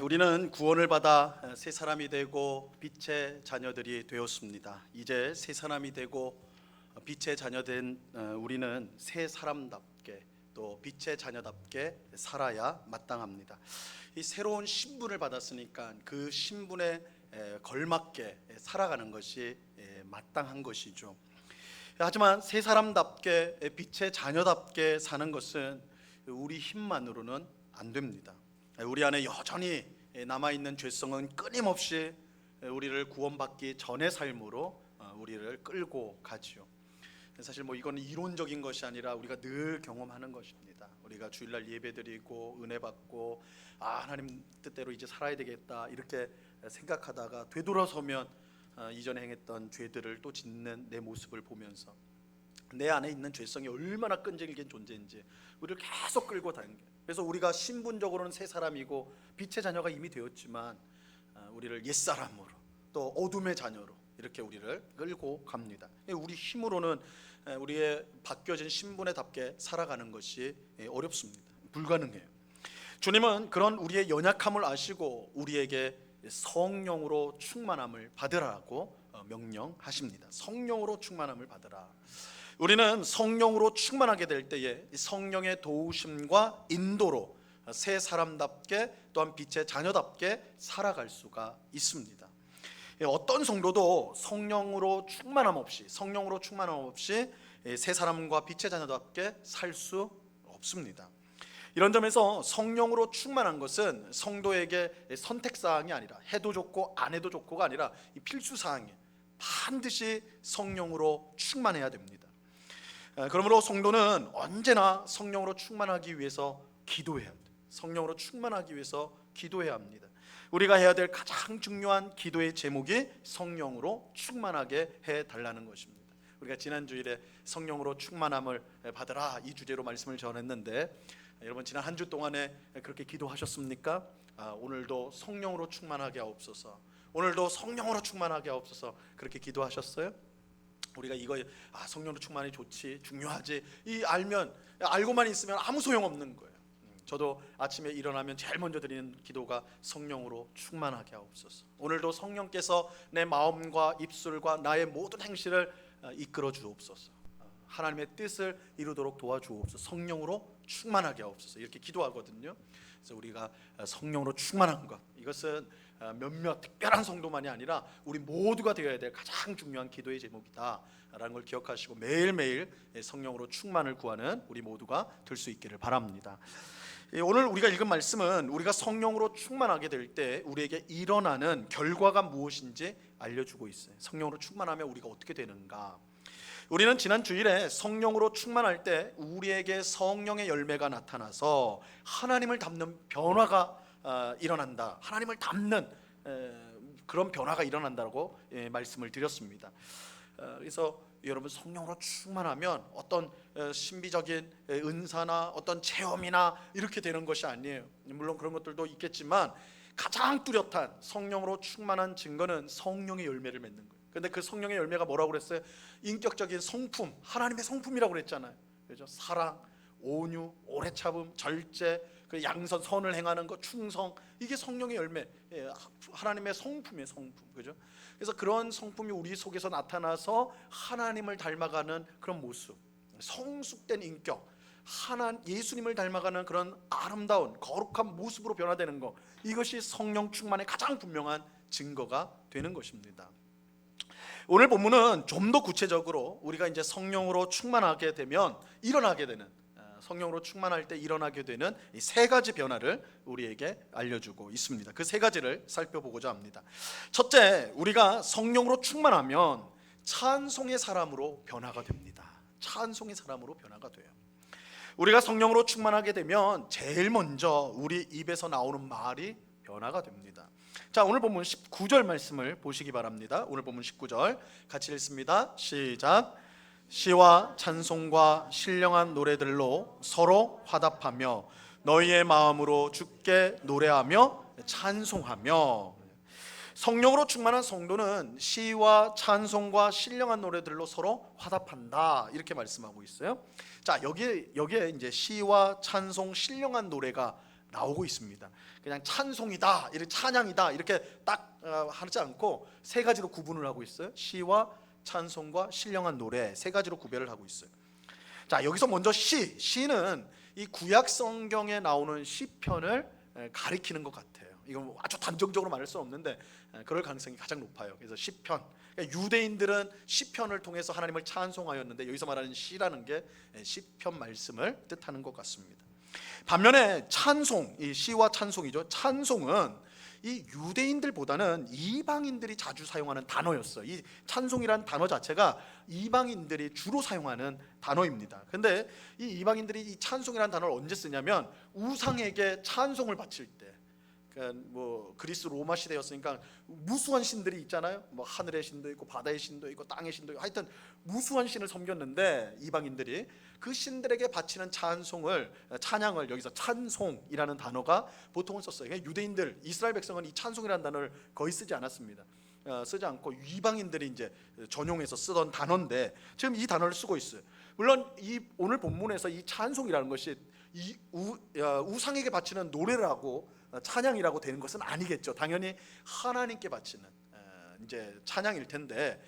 우리는 구원을 받아 새 사람이 되고 빛의 자녀들이 되었습니다. 이제 새 사람이 되고 빛의 자녀된 우리는 새 사람답게 또 빛의 자녀답게 살아야 마땅합니다. 이 새로운 신분을 받았으니까 그 신분에 걸맞게 살아가는 것이 마땅한 것이죠. 하지만 새 사람답게 빛의 자녀답게 사는 것은 우리 힘만으로는 안 됩니다. 우리 안에 여전히 남아있는 죄성은 끊임없이 우리를 구원받기 전의 삶으로 우리를 끌고 가지요. 사실 이건 이론적인 것이 아니라 우리가 늘 경험하는 것입니다. 우리가 주일날 예배드리고 은혜 받고 하나님 뜻대로 이제 살아야 되겠다 이렇게 생각하다가 되돌아서면 이전에 행했던 죄들을 또 짓는 내 모습을 보면서 내 안에 있는 죄성이 얼마나 끈질긴 존재인지 우리를 계속 끌고 다니는 거예요. 그래서 우리가 신분적으로는 새 사람이고 빛의 자녀가 이미 되었지만 우리를 옛사람으로 또 어둠의 자녀로 이렇게 우리를 끌고 갑니다. 우리 힘으로는 우리의 바뀌어진 신분에답게 살아가는 것이 어렵습니다. 불가능해요. 주님은 그런 우리의 연약함을 아시고 우리에게 성령으로 충만함을 받으라고 명령하십니다. 성령으로 충만함을 받으라. 우리는 성령으로 충만하게 될 때에 성령의 도우심과 인도로 새 사람답게 또한 빛의 자녀답게 살아갈 수가 있습니다. 어떤 성도도 성령으로 충만함 없이 새 사람과 빛의 자녀답게 살 수 없습니다. 이런 점에서 성령으로 충만한 것은 성도에게 선택사항이 아니라 해도 좋고 안 해도 좋고가 아니라 필수사항이에요. 반드시 성령으로 충만해야 됩니다. 그러므로 성도는 언제나 성령으로 충만하기 위해서 기도해야 합니다. 성령으로 충만하기 위해서 기도해야 합니다. 우리가 해야 될 가장 중요한 기도의 제목이 성령으로 충만하게 해달라는 것입니다. 우리가 지난 주일에 성령으로 충만함을 받으라 이 주제로 말씀을 전했는데 여러분 지난 한 주 동안에 그렇게 기도하셨습니까? 오늘도 성령으로 충만하게 하옵소서. 오늘도 성령으로 충만하게 하옵소서. 그렇게 기도하셨어요? 우리가 이거 성령으로 충만이 좋지 중요하지 알고만 있으면 아무 소용없는 거예요. 저도 아침에 일어나면 제일 먼저 드리는 기도가 성령으로 충만하게 하옵소서. 오늘도 성령께서 내 마음과 입술과 나의 모든 행실을 이끌어 주옵소서. 하나님의 뜻을 이루도록 도와주옵소서. 성령으로 충만하게 하옵소서. 이렇게 기도하거든요. 그래서 우리가 성령으로 충만한 것, 이것은 몇몇 특별한 성도만이 아니라 우리 모두가 되어야 될 가장 중요한 기도의 제목이다 라는 걸 기억하시고 매일매일 성령으로 충만을 구하는 우리 모두가 될 수 있기를 바랍니다. 오늘 우리가 읽은 말씀은 우리가 성령으로 충만하게 될 때 우리에게 일어나는 결과가 무엇인지 알려주고 있어요. 성령으로 충만하면 우리가 어떻게 되는가. 우리는 지난 주일에 성령으로 충만할 때 우리에게 성령의 열매가 나타나서 하나님을 닮는 변화가 일어난다. 하나님을 닮는 그런 변화가 일어난다고 말씀을 드렸습니다. 그래서 여러분 성령으로 충만하면 어떤 신비적인 은사나 어떤 체험이나 이렇게 되는 것이 아니에요. 물론 그런 것들도 있겠지만 가장 뚜렷한 성령으로 충만한 증거는 성령의 열매를 맺는 거예요. 근데 그 성령의 열매가 뭐라고 그랬어요? 인격적인 성품, 하나님의 성품이라고 그랬잖아요. 그렇죠? 사랑, 온유, 오래 참음, 절제, 그 양선, 선을 행하는 것, 충성, 이게 성령의 열매, 하나님의 성품이에요. 성품, 그죠? 그래서 그런 성품이 우리 속에서 나타나서 하나님을 닮아가는 그런 모습, 성숙된 인격, 예수님을 닮아가는 그런 아름다운 거룩한 모습으로 변화되는 것, 이것이 성령 충만의 가장 분명한 증거가 되는 것입니다. 오늘 본문은 좀 더 구체적으로 우리가 이제 성령으로 충만하게 되면 일어나게 되는, 성령으로 충만할 때 일어나게 되는 이 세 가지 변화를 우리에게 알려주고 있습니다. 그 세 가지를 살펴보고자 합니다. 첫째, 우리가 성령으로 충만하면 찬송의 사람으로 변화가 됩니다. 찬송의 사람으로 변화가 돼요. 우리가 성령으로 충만하게 되면 제일 먼저 우리 입에서 나오는 말이 변화가 됩니다. 자, 오늘 본문 19절 말씀을 보시기 바랍니다. 오늘 본문 19절 같이 읽습니다. 시작. 시와 찬송과 신령한 노래들로 서로 화답하며 너희의 마음으로 주께 노래하며 찬송하며. 성령으로 충만한 성도는 시와 찬송과 신령한 노래들로 서로 화답한다 이렇게 말씀하고 있어요. 자, 여기에 이제 시와 찬송, 신령한 노래가 나오고 있습니다. 그냥 찬송이다, 이렇게 찬양이다 이렇게 딱 하지 않고 세 가지로 구분을 하고 있어요. 시와 찬송과 신령한 노래 세 가지로 구별을 하고 있어요. 자, 여기서 먼저 시는 이 구약 성경에 나오는 시편을 가리키는 것 같아요. 이건 아주 단정적으로 말할 수는 없는데 그럴 가능성이 가장 높아요. 그래서 시편, 그러니까 유대인들은 시편을 통해서 하나님을 찬송하였는데 여기서 말하는 시라는 게 시편 말씀을 뜻하는 것 같습니다. 반면에 찬송, 이 시와 찬송이죠. 찬송은 이 유대인들보다는 이방인들이 자주 사용하는 단어였어요. 이 찬송이란 단어 자체가 이방인들이 주로 사용하는 단어입니다. 근데 이 이방인들이 이 찬송이란 단어를 언제 쓰냐면 우상에게 찬송을 바칠 때, 그러니까 뭐 그리스 로마 시대였으니까 무수한 신들이 있잖아요. 뭐 하늘의 신도 있고 바다의 신도 있고 땅의 신도 있고 하여튼 무수한 신을 섬겼는데 이방인들이 그 신들에게 바치는 찬양을 여기서 찬송이라는 단어가 보통은 썼어요. 그러니까 유대인들, 이스라엘 백성은 이 찬송이라는 단어를 거의 쓰지 않았습니다. 쓰지 않고 이방인들이 이제 전용해서 쓰던 단어인데 지금 이 단어를 쓰고 있어요. 물론 이 오늘 본문에서 이 찬송이라는 것이 우상에게 바치는 노래라고 찬양이라고 되는 것은 아니겠죠. 당연히 하나님께 바치는 이제 찬양일 텐데,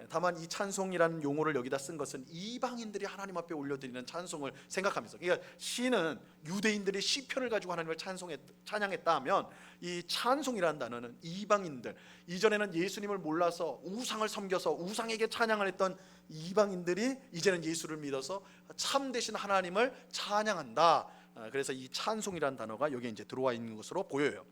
다만 이 찬송이라는 용어를 여기다 쓴 것은 이방인들이 하나님 앞에 올려드리는 찬송을 생각하면서, 그러니까 시는 유대인들이 시편을 가지고 하나님을 찬양했다 하면 이 찬송이라는 단어는 이방인들, 이전에는 예수님을 몰라서 우상을 섬겨서 우상에게 찬양을 했던 이방인들이 이제는 예수를 믿어서 참되신 하나님을 찬양한다. 그래서 이 찬송이라는 단어가 여기에 이제 들어와 있는 것으로 보여요.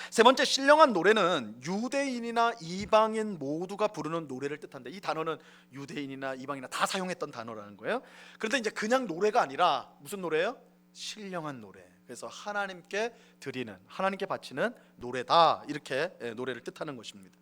세 번째, 신령한 노래는 유대인이나 이방인 모두가 부르는 노래를 뜻한다. 이 단어는 유대인이나 이방인이나 다 사용했던 단어라는 거예요. 그런데 이제 그냥 노래가 아니라 무슨 노래예요? 신령한 노래. 그래서 하나님께 드리는, 하나님께 바치는 노래다, 이렇게 노래를 뜻하는 것입니다.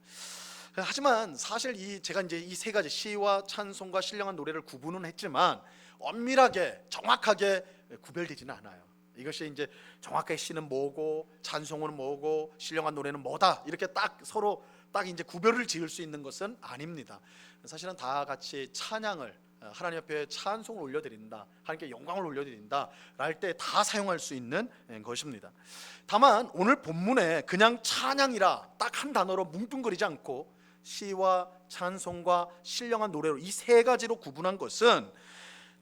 하지만 사실 제가 이제 이 세 가지 시와 찬송과 신령한 노래를 구분은 했지만 엄밀하게 정확하게 구별되지는 않아요. 이것이 이제 정확하게 시는 뭐고 찬송은 뭐고 신령한 노래는 뭐다 이렇게 딱 서로 딱 이제 구별을 지을 수 있는 것은 아닙니다. 사실은 다 같이 찬양을, 하나님 앞에 찬송을 올려드린다, 하나님께 영광을 올려드린다 할 때 다 사용할 수 있는 것입니다. 다만 오늘 본문에 그냥 찬양이라 딱 한 단어로 뭉뚱그리지 않고 시와 찬송과 신령한 노래로 이 세 가지로 구분한 것은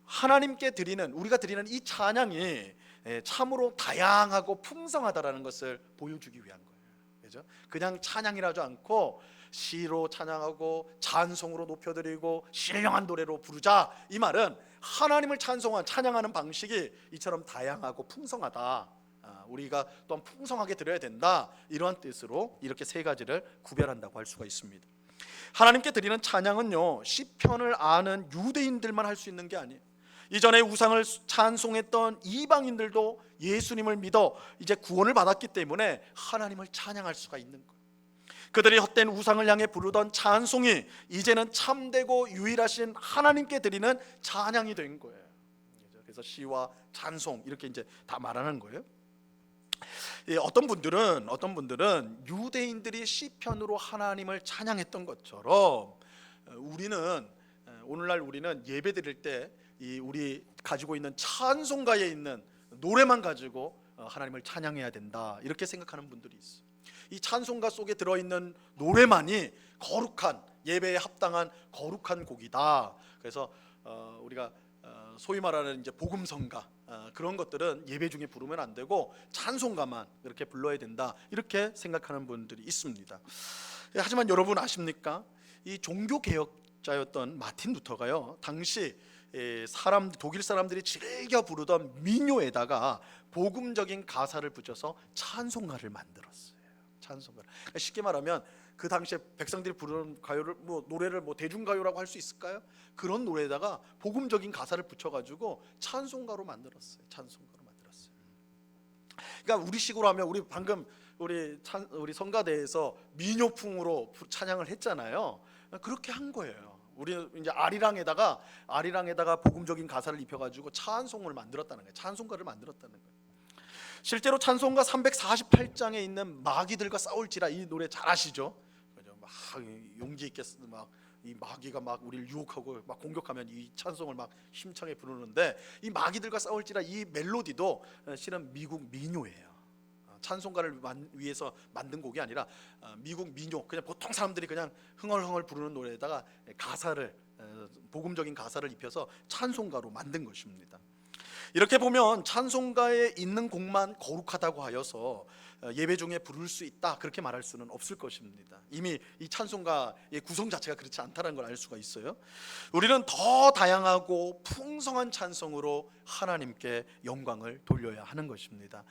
하나님께 드리는, 우리가 드리는 이 찬양이 참으로 다양하고 풍성하다라는 것을 보여주기 위한 거예요. 그죠? 그냥 찬양이라지 않고 시로 찬양하고 찬송으로 높여드리고 신령한 노래로 부르자, 이 말은 하나님을 찬양하는 방식이 이처럼 다양하고 풍성하다, 우리가 또한 풍성하게 드려야 된다, 이러한 뜻으로 이렇게 세 가지를 구별한다고 할 수가 있습니다. 하나님께 드리는 찬양은요, 시편을 아는 유대인들만 할 수 있는 게 아니에요. 이전에 우상을 찬송했던 이방인들도 예수님을 믿어 이제 구원을 받았기 때문에 하나님을 찬양할 수가 있는 거예요. 그들이 헛된 우상을 향해 부르던 찬송이 이제는 참되고 유일하신 하나님께 드리는 찬양이 된 거예요. 그래서 시와 찬송 이렇게 이제 다 말하는 거예요. 어떤 분들은 유대인들이 시편으로 하나님을 찬양했던 것처럼 오늘날 우리는 예배 드릴 때 우리 가지고 있는 찬송가에 있는 노래만 가지고 하나님을 찬양해야 된다, 이렇게 생각하는 분들이 있어요. 이 찬송가 속에 들어있는 노래만이 거룩한, 예배에 합당한 거룩한 곡이다. 그래서 우리가 소위 말하는 이제 복음성가, 그런 것들은 예배 중에 부르면 안 되고 찬송가만 이렇게 불러야 된다, 이렇게 생각하는 분들이 있습니다. 하지만 여러분 아십니까? 이 종교 개혁자였던 마틴 루터가요, 당시 독일 사람들이 즐겨 부르던 민요에다가 복음적인 가사를 붙여서 찬송가를 만들었어요. 찬송가. 그러니까 쉽게 말하면 그 당시에 백성들이 부르는 가요를, 노래를 대중가요라고 할 수 있을까요? 그런 노래에다가 복음적인 가사를 붙여가지고 찬송가로 만들었어요. 그러니까 우리식으로 하면 우리 성가대에서 민요풍으로 찬양을 했잖아요. 그렇게 한 거예요. 우리 이제 아리랑에다가 복음적인 가사를 입혀가지고 찬송을 만들었다는 거예요. 찬송가를 만들었다는 거예요. 실제로 찬송가 348장에 있는 마귀들과 싸울지라, 이 노래 잘 아시죠? 막 용기 있게 막 이 마귀가 막 우리를 유혹하고 막 공격하면 이 찬송을 막 힘차게 부르는데, 이 마귀들과 싸울지라 이 멜로디도 실은 미국 민요예요. 찬송가를 위해서 만든 곡이 아니라 미국 민요, 그냥 보통 사람들이 그냥 흥얼흥얼 부르는 노래에다가 가사를, 복음적인 가사를 입혀서 찬송가로 만든 것입니다. 이렇게 보면 찬송가에 있는 곡만 거룩하다고 하여서 예배 중에 부를 수 있다, 그렇게 말할 수는 없을 것입니다. 이미 이 찬송가의 구성 자체가 그렇지 않다는 걸 알 수가 있어요. 우리는 더 다양하고 풍성한 찬송으로 하나님께 영광을 돌려야 하는 것입니다.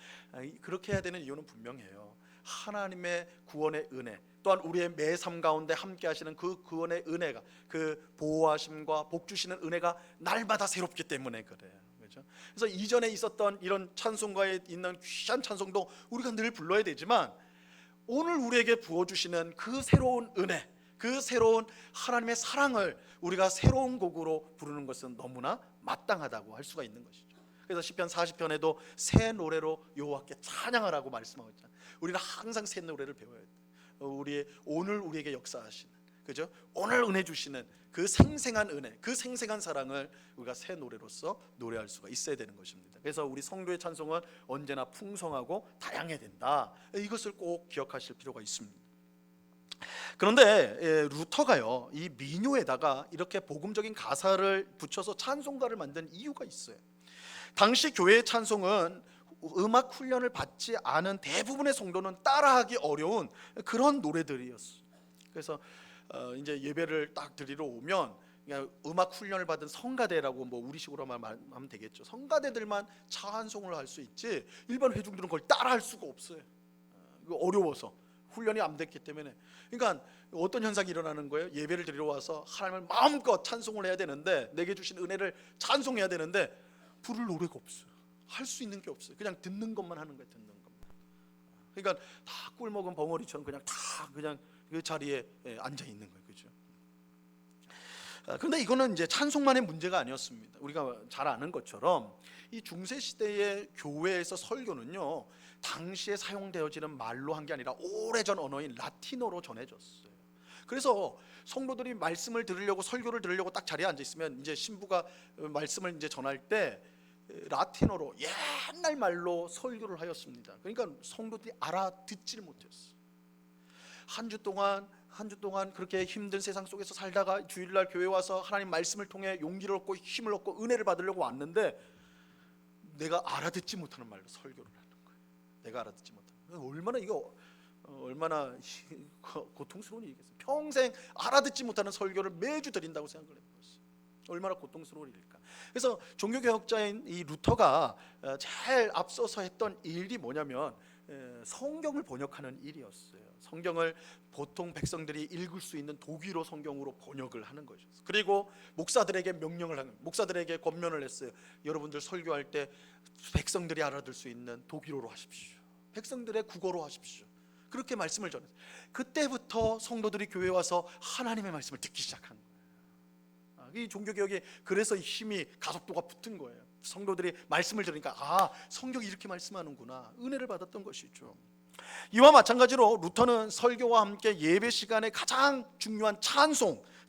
그렇게 해야 되는 이유는 분명해요. 하나님의 구원의 은혜, 또한 우리의 매 삶 가운데 함께 하시는 그 구원의 은혜가, 그 보호하심과 복 주시는 은혜가 날마다 새롭기 때문에 그래요. 그래서 이전에 있었던 이런 찬송가에 있는 귀한 찬송도 우리가 늘 불러야 되지만, 오늘 우리에게 부어주시는 그 새로운 은혜, 그 새로운 하나님의 사랑을 우리가 새로운 곡으로 부르는 것은 너무나 마땅하다고 할 수가 있는 것이죠. 그래서 시편 40편에도 새 노래로 여호와께 찬양하라고 말씀하고 있잖아요. 우리는 항상 새 노래를 배워야 돼요. 오늘 우리에게 역사하시는, 그죠? 오늘 은혜 주시는 그 생생한 은혜, 그 생생한 사랑을 우리가 새 노래로서 노래할 수가 있어야 되는 것입니다. 그래서 우리 성도의 찬송은 언제나 풍성하고 다양해야 된다, 이것을 꼭 기억하실 필요가 있습니다. 그런데 루터가요, 이 민요에다가 이렇게 복음적인 가사를 붙여서 찬송가를 만든 이유가 있어요. 당시 교회의 찬송은 음악 훈련을 받지 않은 대부분의 성도는 따라하기 어려운 그런 노래들이었어요. 그래서 이제 예배를 딱 드리러 오면 그냥 음악 훈련을 받은 성가대라고, 뭐 우리식으로 말하면 되겠죠. 성가대들만 찬송을 할 수 있지 일반 회중들은 그걸 따라할 수가 없어요. 어려워서, 훈련이 안 됐기 때문에. 그러니까 어떤 현상이 일어나는 거예요? 예배를 드리러 와서 하나님을 마음껏 찬송을 해야 되는데, 내게 주신 은혜를 찬송해야 되는데 부를 노래가 없어요. 할 수 있는 게 없어요. 그냥 듣는 것만 하는 거예요. 듣는 것만. 그러니까 다 꿀먹은 벙어리처럼 그냥 그 자리에 앉아 있는 거예요. 그죠? 그런데 이거는 이제 찬송만의 문제가 아니었습니다. 우리가 잘 아는 것처럼 이 중세 시대의 교회에서 설교는요, 당시에 사용되어지는 말로 한 게 아니라 오래전 언어인 라틴어로 전해졌어요. 그래서 성도들이 말씀을 들으려고, 설교를 들으려고 딱 자리에 앉아 있으면 이제 신부가 말씀을 이제 전할 때 라틴어로 옛날 말로 설교를 하였습니다. 그러니까 성도들이 알아듣지를 못했어요. 한 주 동안 그렇게 힘든 세상 속에서 살다가 주일날 교회 와서 하나님 말씀을 통해 용기를 얻고 힘을 얻고 은혜를 받으려고 왔는데, 내가 알아듣지 못하는 말로 설교를 하는 거예요. 내가 알아듣지 못하는, 얼마나 고통스러운 일이겠어요. 평생 알아듣지 못하는 설교를 매주 드린다고 생각을 해보았어요. 얼마나 고통스러운 일일까. 그래서 종교개혁자인 이 루터가 제일 앞서서 했던 일이 뭐냐면 성경을 번역하는 일이었어요. 성경을 보통 백성들이 읽을 수 있는 독일어 성경으로 번역을 하는 것이었어요. 그리고 목사들에게 명령을 하는, 목사들에게 권면을 했어요. 여러분들 설교할 때 백성들이 알아들 수 있는 독일어로 하십시오. 백성들의 국어로 하십시오. 그렇게 말씀을 전했어요. 그때부터 성도들이 교회에 와서 하나님의 말씀을 듣기 시작한 거예요. 이 종교개혁이 그래서 힘이, 가속도가 붙은 거예요. 성도들이 말씀을 들으니까 성경이 이렇게 말씀하는구나, 은혜를 받았던 것이죠. 이와 마찬가지로 루터는 설교와 함께 예배 시간에 가장 중요한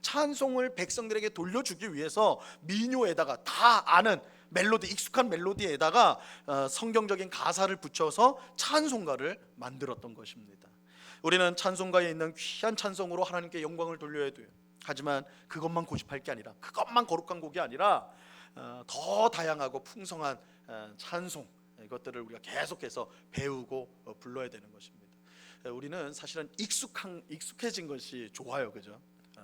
찬송을 백성들에게 돌려주기 위해서 민요에다가 다 아는 멜로디, 익숙한 멜로디에다가 성경적인 가사를 붙여서 찬송가를 만들었던 것입니다. 우리는 찬송가에 있는 귀한 찬송으로 하나님께 영광을 돌려야 돼요. 하지만 그것만 고집할 게 아니라, 그것만 거룩한 곡이 아니라 더 다양하고 풍성한 찬송, 이것들을 우리가 계속해서 배우고 불러야 되는 것입니다. 우리는 사실은 익숙해진 것이 좋아요. 그죠?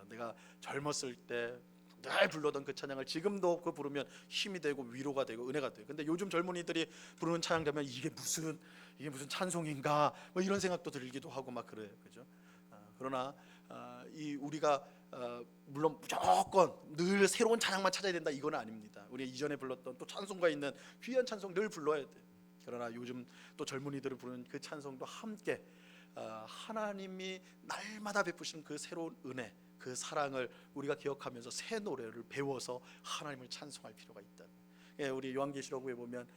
내가 젊었을 때 늘 불러던 그 찬양을 지금도 그 부르면 힘이 되고 위로가 되고 은혜가 돼요. 근데 요즘 젊은이들이 부르는 찬양 되면 이게 무슨 찬송인가, 뭐 이런 생각도 들기도 하고 막 그래요. 그죠? 그러나 우리가 물론 무조건 늘 새로운 찬양만 찾아야 된다, 이건 아닙니다. 우리 이전에 불렀던 또 찬송가 있는 귀한 찬송 늘 불러야 돼. 그러나 요즘 또 젊은이들을 부르는 그 찬송도 함께 하나님이 날마다 베푸시는 그 새로운 은혜, 그 사랑을 우리가 기억하면서 새 노래를 배워서 하나님을 찬송할 필요가 있다. 우리 요한계시록에 보면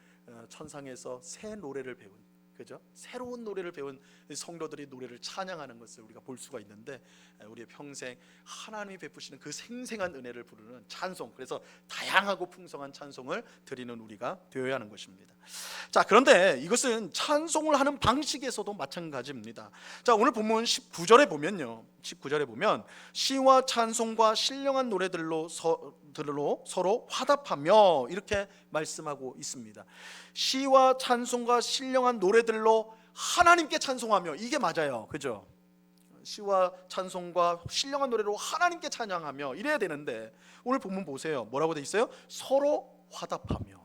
천상에서 새 노래를 배운 그죠? 새로운 노래를 배운 성도들이 노래를 찬양하는 것을 우리가 볼 수가 있는데, 우리의 평생 하나님이 베푸시는 그 생생한 은혜를 부르는 찬송, 그래서 다양하고 풍성한 찬송을 드리는 우리가 되어야 하는 것입니다. 자, 그런데 이것은 찬송을 하는 방식에서도 마찬가지입니다. 자, 오늘 본문 19절에 보면요, 19절에 보면 시와 찬송과 신령한 노래들로 서로 화답하며 이렇게 말씀하고 있습니다. 시와 찬송과 신령한 노래들로 하나님께 찬송하며, 이게 맞아요, 그죠? 시와 찬송과 신령한 노래로 하나님께 찬양하며 이래야 되는데, 오늘 본문 보세요. 뭐라고 돼 있어요? 서로 화답하며.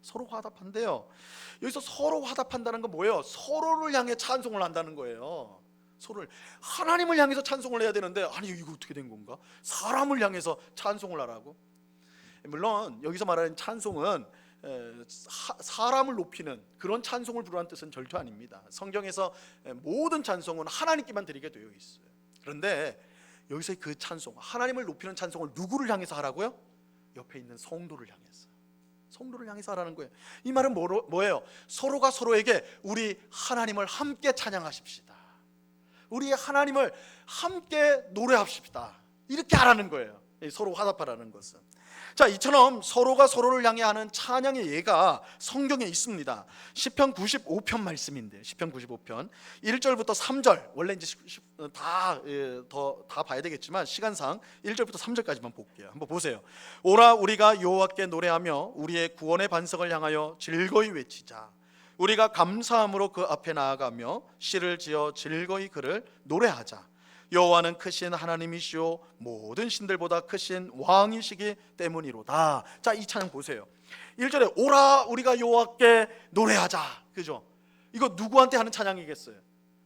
서로 화답한대요. 여기서 서로 화답한다는 건 뭐예요? 서로를 향해 찬송을 한다는 거예요. 서로를, 하나님을 향해서 찬송을 해야 되는데, 아니 이거 어떻게 된 건가? 사람을 향해서 찬송을 하라고? 물론 여기서 말하는 찬송은 사람을 높이는 그런 찬송을 부르는 뜻은 절대 아닙니다. 성경에서 모든 찬송은 하나님께만 드리게 되어 있어요. 그런데 여기서 그 찬송, 하나님을 높이는 찬송을 누구를 향해서 하라고요? 옆에 있는 성도를 향해서, 성도를 향해서 하라는 거예요. 이 말은 뭐예요? 서로가 서로에게 우리 하나님을 함께 찬양하십시다, 우리 하나님을 함께 노래합시다, 이렇게 하라는 거예요. 서로 화답하라는 것은. 자, 이처럼 서로가 서로를 향해 하는 찬양의 예가 성경에 있습니다. 시편 95편 말씀인데, 시편 95편 1절부터 3절, 원래 이제 다 봐야 되겠지만 시간상 1절부터 3절까지만 볼게요. 한번 보세요. 오라, 우리가 여호와께 노래하며 우리의 구원의 반석을 향하여 즐거이 외치자. 우리가 감사함으로 그 앞에 나아가며 시를 지어 즐거이 그를 노래하자. 여호와는 크신 하나님이시오 모든 신들보다 크신 왕이시기 때문이로다. 자, 이 찬양 보세요. 1절에 오라, 우리가 여호와께 노래하자, 그죠? 이거 누구한테 하는 찬양이겠어요?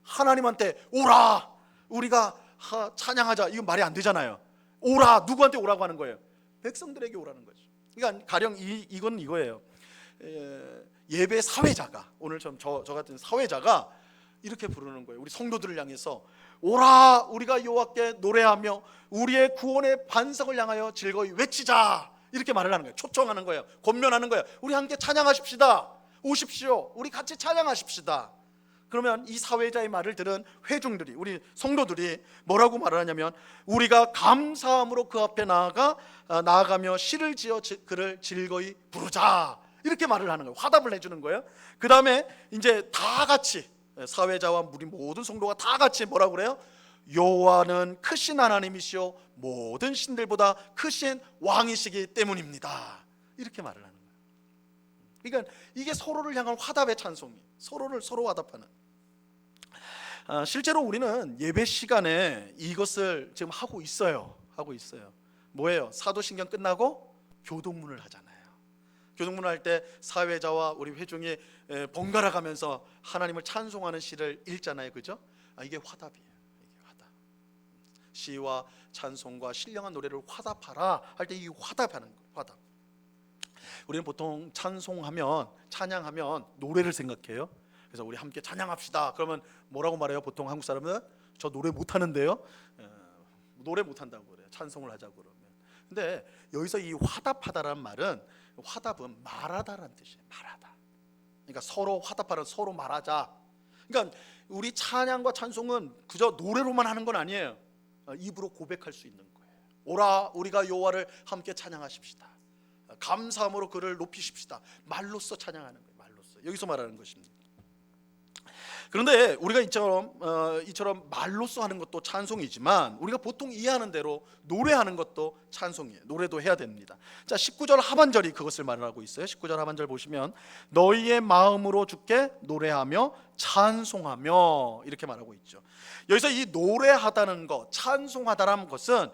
하나님한테 오라, 우리가 찬양하자, 이거 말이 안 되잖아요. 오라, 누구한테 오라고 하는 거예요? 백성들에게 오라는 거죠. 그러니까 가령 이건 이거예요. 예배 사회자가, 오늘 저 같은 사회자가 이렇게 부르는 거예요. 우리 성도들을 향해서 오라, 우리가 여호와께 노래하며 우리의 구원의 반석을 향하여 즐거이 외치자, 이렇게 말을 하는 거예요. 초청하는 거예요. 권면하는 거예요. 우리 함께 찬양하십시다, 오십시오, 우리 같이 찬양하십시다. 그러면 이 사회자의 말을 들은 회중들이, 우리 성도들이 뭐라고 말을 하냐면, 우리가 감사함으로 그 앞에 나아가며 시를 지어 그를 즐거이 부르자, 이렇게 말을 하는 거예요. 화답을 해주는 거예요. 그 다음에 이제 다 같이, 사회자와 우리 모든 성도가 다 같이 뭐라고 그래요? 여호와는 크신 하나님이시오 모든 신들보다 크신 왕이시기 때문입니다, 이렇게 말을 하는 거예요. 그러니까 이게 서로를 향한 화답의 찬송이에요. 서로 화답하는. 실제로 우리는 예배 시간에 이것을 지금 하고 있어요. 뭐예요? 사도신경 끝나고 교동문을 하잖아요. 교동문을 할 때 사회자와 우리 회중이 번갈아 가면서 하나님을 찬송하는 시를 읽잖아요, 그죠? 이게 화답이에요. 이게 화답. 시와 찬송과 신령한 노래를 화답하라 할 때 이 화답하는 거예요. 화답. 우리는 보통 찬양하면 노래를 생각해요. 그래서 우리 함께 찬양합시다. 그러면 뭐라고 말해요? 보통 한국 사람은 저 노래 못하는데요. 노래 못한다고 그래요. 찬송을 하자고 그러면. 근데 여기서 이 화답하다라는 말은, 화답은 말하다라는 뜻이에요. 말하다. 그러니까 서로 화답하라, 서로 말하자. 그러니까 우리 찬양과 찬송은 그저 노래로만 하는 건 아니에요. 입으로 고백할 수 있는 거예요. 오라, 우리가 여호와를 함께 찬양하십시다. 감사함으로 그를 높이십시다. 말로써 찬양하는 거예요. 말로써. 여기서 말하는 것입니다. 그런데 우리가 이처럼 말로써 하는 것도 찬송이지만, 우리가 보통 이해하는 대로 노래하는 것도 찬송이에요. 노래도 해야 됩니다. 자, 19절 하반절이 그것을 말하고 있어요. 19절 하반절 보시면 너희의 마음으로 주께 노래하며 찬송하며, 이렇게 말하고 있죠. 여기서 이 노래하다는 것, 찬송하다라는 것은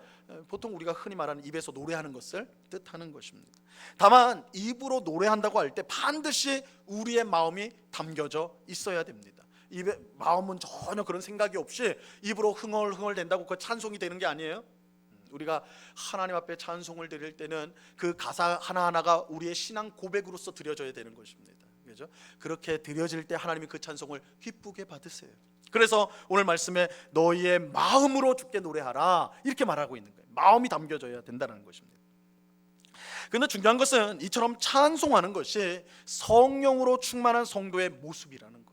보통 우리가 흔히 말하는 입에서 노래하는 것을 뜻하는 것입니다. 다만 입으로 노래한다고 할 때 반드시 우리의 마음이 담겨져 있어야 됩니다. 입에 마음은 전혀 그런 생각이 없이 입으로 흥얼흥얼 된다고 그 찬송이 되는 게 아니에요. 우리가 하나님 앞에 찬송을 드릴 때는 그 가사 하나하나가 우리의 신앙 고백으로서 드려져야 되는 것입니다. 그렇죠? 그렇게 드려질 때 하나님이 그 찬송을 기쁘게 받으세요. 그래서 오늘 말씀에 너희의 마음으로 주께 노래하라, 이렇게 말하고 있는 거예요. 마음이 담겨져야 된다는 것입니다. 그런데 중요한 것은 이처럼 찬송하는 것이 성령으로 충만한 성도의 모습이라는 거예요.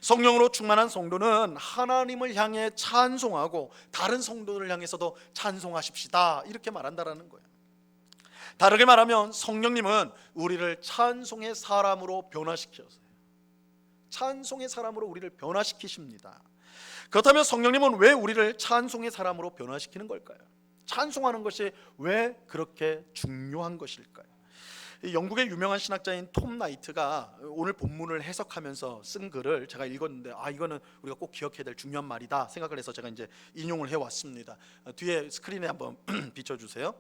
성령으로 충만한 성도는 하나님을 향해 찬송하고 다른 성도들을 향해서도 찬송하십시다, 이렇게 말한다라는 거예요. 다르게 말하면 성령님은 우리를 찬송의 사람으로 변화시켜서요, 찬송의 사람으로 우리를 변화시키십니다. 그렇다면 성령님은 왜 우리를 찬송의 사람으로 변화시키는 걸까요? 찬송하는 것이 왜 그렇게 중요한 것일까요? 영국의 유명한 신학자인 톰 나이트가 오늘 본문을 해석하면서 쓴 글을 제가 읽었는데, 이거는 우리가 꼭 기억해야 될 중요한 말이다 생각을 해서 제가 이제 인용을 해왔습니다. 뒤에 스크린에 한번 비춰주세요.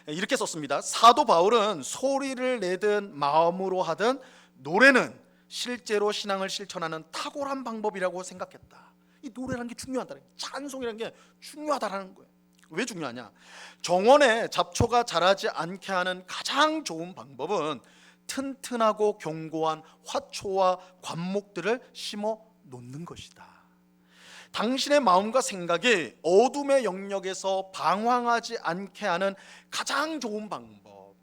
이렇게 썼습니다. 사도 바울은 소리를 내든 마음으로 하든 노래는 실제로 신앙을 실천하는 탁월한 방법이라고 생각했다. 이 노래라는 게 중요하다는 거예요. 찬송이라는 게 중요하다라는 거예요. 왜 중요하냐? 정원에 잡초가 자라지 않게 하는 가장 좋은 방법은 튼튼하고 견고한 화초와 관목들을 심어 놓는 것이다. 당신의 마음과 생각이 어둠의 영역에서 방황하지 않게 하는 가장 좋은 방법,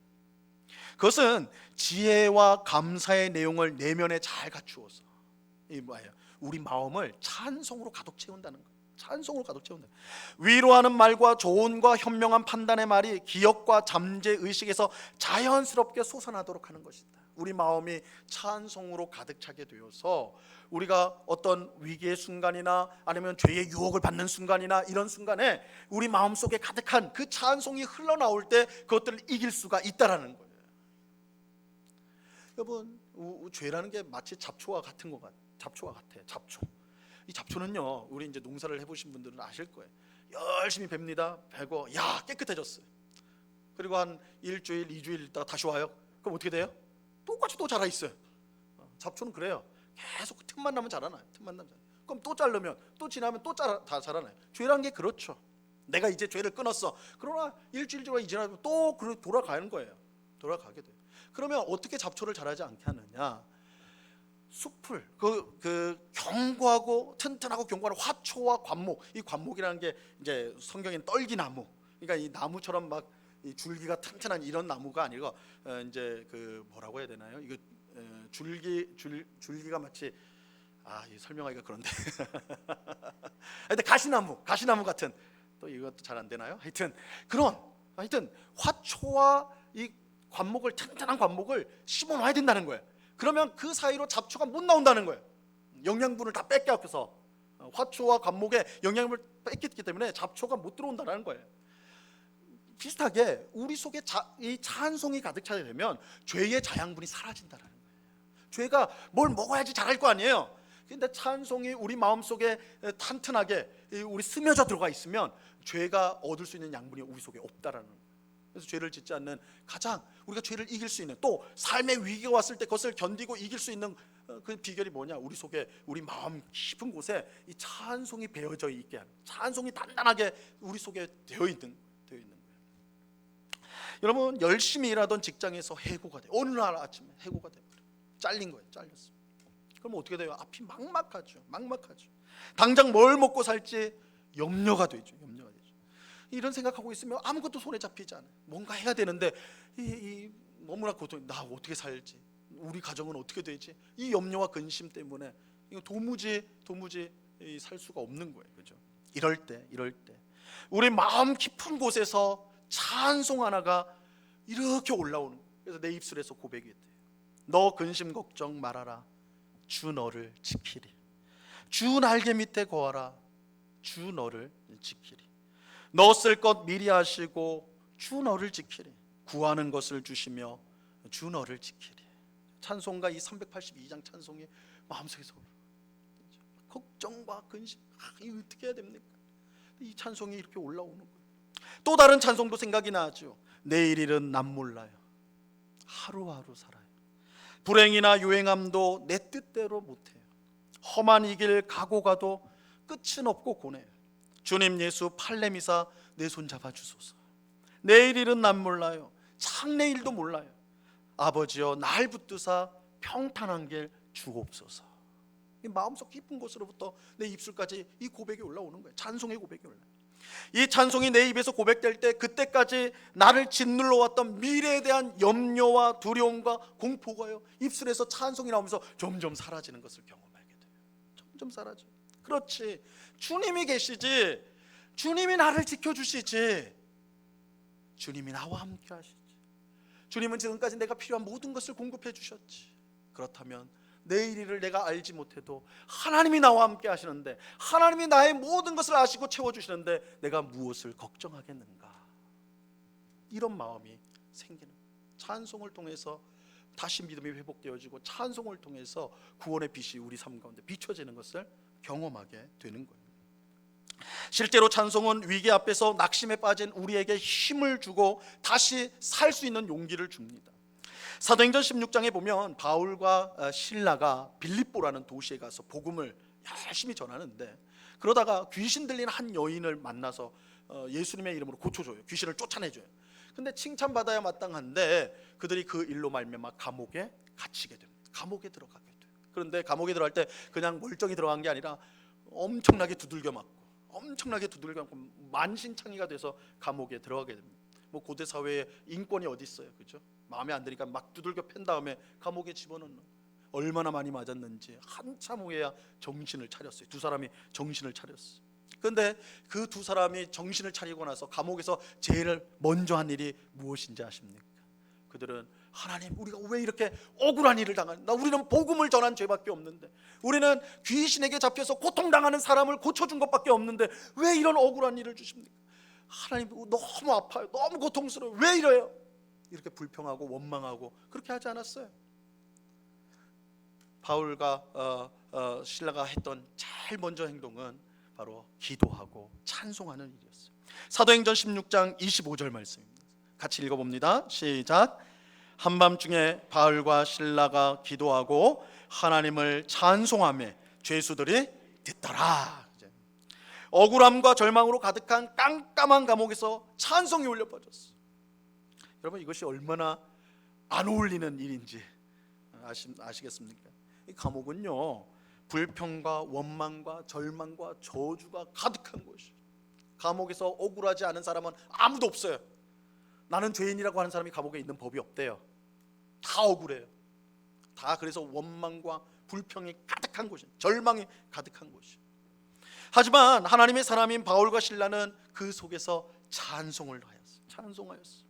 그것은 지혜와 감사의 내용을 내면에 잘 갖추어서 우리 마음을 찬송으로 가득 채운다는 거예요. 찬송으로 가득 채운다. 위로하는 말과 조언과 현명한 판단의 말이 기억과 잠재의식에서 자연스럽게 솟아나도록 하는 것이다. 우리 마음이 찬송으로 가득 차게 되어서 우리가 어떤 위기의 순간이나 아니면 죄의 유혹을 받는 순간이나 이런 순간에 우리 마음속에 가득한 그 찬송이 흘러나올 때 그것들을 이길 수가 있다라는 거예요. 여러분, 죄라는 게 마치 잡초와 같은 것 같아요. 잡초와 같아요. 잡초. 이 잡초는요, 우리 이제 농사를 해보신 분들은 아실 거예요. 열심히 뵙니다. 베고 야 깨끗해졌어요. 그리고 한 일주일, 2주일 있다가 다시 와요. 그럼 어떻게 돼요? 똑같이 또 자라 있어요. 잡초는 그래요. 계속 틈만 나면 자라나요. 틈만 나면 자라나요. 그럼 또 자르면 또 지나면 또 다 자라나요. 죄라는 게 그렇죠. 내가 이제 죄를 끊었어. 그러나 일주일 지나면 또 돌아가는 거예요. 돌아가게 돼요. 그러면 어떻게 잡초를 자라지 않게 하느냐? 숲을 그 견고하고 튼튼하고 견고한 화초와 관목, 이 관목이라는 게 이제 성경엔 떨기나무, 그러니까 이 나무처럼 막 이 줄기가 튼튼한 이런 나무가 아니고 이제 그 뭐라고 해야 되나요? 이거 줄기가 마치 이 설명하기가 그런데 근데 가시나무 같은, 또 이것도 잘 안 되나요? 하여튼 화초와 이 관목을, 튼튼한 관목을 심어 놔야 된다는 거예요. 그러면 그 사이로 잡초가 못 나온다는 거예요. 영양분을 다 뺏겨서 화초와 관목에 영양분을 뺏겼기 때문에 잡초가 못 들어온다는 거예요. 비슷하게 우리 속에 이 찬송이 가득 차게 되면 죄의 자양분이 사라진다는 거예요. 죄가 뭘 먹어야지 잘할 거 아니에요. 근데 찬송이 우리 마음속에 탄탄하게 우리 스며져 들어가 있으면 죄가 얻을 수 있는 양분이 우리 속에 없다라는 거예요. 그래서 죄를 짓지 않는 가장 우리가 죄를 이길 수 있는, 또 삶의 위기가 왔을 때 그것을 견디고 이길 수 있는 그 비결이 뭐냐? 우리 속에, 우리 마음 깊은 곳에 이 찬송이 배어져 있게 하는, 찬송이 단단하게 우리 속에 되어 있는 거예요. 여러분, 열심히 일하던 직장에서 해고가 돼요. 어느 날 아침에 해고가 돼요. 잘린 거예요. 잘렸어요. 그럼 어떻게 돼요? 앞이 막막하죠. 당장 뭘 먹고 살지 염려가 되죠. 이런 생각하고 있으면 아무것도 손에 잡히지 않아요. 뭔가 해야 되는데 너무나 고통, 나 어떻게 살지, 우리 가정은 어떻게 되지, 이 염려와 근심 때문에 이거 도무지 살 수가 없는 거예요. 그죠? 이럴 때 우리 마음 깊은 곳에서 찬송 하나가 이렇게 올라오는 거예요. 그래서 내 입술에서 고백이 돼요. 너 근심 걱정 말아라. 주 너를 지키리. 주 날개 밑에 거하라. 주 너를 지키리. 너 쓸 것 미리 하시고 주 너를 지키리. 구하는 것을 주시며 주 너를 지키리. 찬송가 이 382장 찬송이 마음속에서 걱정과 근심, 이거 어떻게 해야 됩니까? 이 찬송이 이렇게 올라오는 거예요. 또 다른 찬송도 생각이 나죠. 내일 일은 난 몰라요. 하루하루 살아요. 불행이나 유행함도 내 뜻대로 못해요. 험한 이 길 가고 가도 끝은 없고 고뇌요. 주님 예수 팔레미사 내 손 잡아 주소서. 내일 일은 난 몰라요. 장래일도 몰라요. 아버지여 날 붙드사 평탄한 길 주옵소서. 이 마음속 깊은 곳으로부터 내 입술까지 이 고백이 올라오는 거예요. 찬송의 고백이 올라요. 이 찬송이 내 입에서 고백될 때 그때까지 나를 짓눌러 왔던 미래에 대한 염려와 두려움과 공포가요, 입술에서 찬송이 나오면서 점점 사라지는 것을 경험하게 돼요. 점점 사라져. 그렇지, 주님이 계시지, 주님이 나를 지켜주시지, 주님이 나와 함께 하시지. 주님은 지금까지 내가 필요한 모든 것을 공급해 주셨지. 그렇다면 내일 일을 내가 알지 못해도 하나님이 나와 함께 하시는데, 하나님이 나의 모든 것을 아시고 채워주시는데 내가 무엇을 걱정하겠는가? 이런 마음이 생기는, 찬송을 통해서 다시 믿음이 회복되어지고, 찬송을 통해서 구원의 빛이 우리 삶 가운데 비춰지는 것을 경험하게 되는 거예요. 실제로 찬송은 위기 앞에서 낙심에 빠진 우리에게 힘을 주고 다시 살 수 있는 용기를 줍니다. 사도행전 16장에 보면 바울과 실라가 빌립보라는 도시에 가서 복음을 열심히 전하는데, 그러다가 귀신 들린 한 여인을 만나서 예수님의 이름으로 고쳐줘요. 귀신을 쫓아내줘요. 근데 칭찬받아야 마땅한데 그들이 그 일로 말미암아 감옥에 갇히게 됩니다. 감옥에 들어가게 돼요. 그런데 감옥에 들어갈 때 그냥 멀쩡히 들어간 게 아니라 엄청나게 두들겨 맞고 만신창이가 돼서 감옥에 들어가게 됩니다. 뭐 고대 사회에 인권이 어디 있어요, 그죠? 마음에 안 드니까 막 두들겨 팬 다음에 감옥에 집어넣는, 얼마나 많이 맞았는지 한참 후에야 정신을 차렸어요. 두 사람이 정신을 차렸어요. 그런데 그 두 사람이 정신을 차리고 나서 감옥에서 제일 먼저 한 일이 무엇인지 아십니까? 그들은 하나님, 우리가 왜 이렇게 억울한 일을 당하나? 우리는 복음을 전한 죄밖에 없는데, 우리는 귀신에게 잡혀서 고통당하는 사람을 고쳐준 것밖에 없는데 왜 이런 억울한 일을 주십니까? 하나님, 너무 아파요, 너무 고통스러워요, 왜 이래요? 이렇게 불평하고 원망하고 그렇게 하지 않았어요. 바울과 실라가 했던 제일 먼저 행동은 바로 기도하고 찬송하는 일이었어요. 사도행전 16장 25절 말씀입니다. 같이 읽어봅니다. 시작. 한밤중에 바울과 실라가 기도하고 하나님을 찬송하며 죄수들이 듣더라. 억울함과 절망으로 가득한 깜깜한 감옥에서 찬송이 울려 퍼졌어. 여러분, 이것이 얼마나 안 어울리는 일인지 아시겠습니까? 이 감옥은요, 불평과 원망과 절망과 저주가 가득한 곳이에요. 감옥에서 억울하지 않은 사람은 아무도 없어요. 나는 죄인이라고 하는 사람이 감옥에 있는 법이 없대요. 다 억울해요. 다 그래서 원망과 불평이 가득한 곳이에요. 절망이 가득한 곳이에요. 하지만 하나님의 사람인 바울과 실라는 그 속에서 찬송을 하였어요. 찬송하였어요.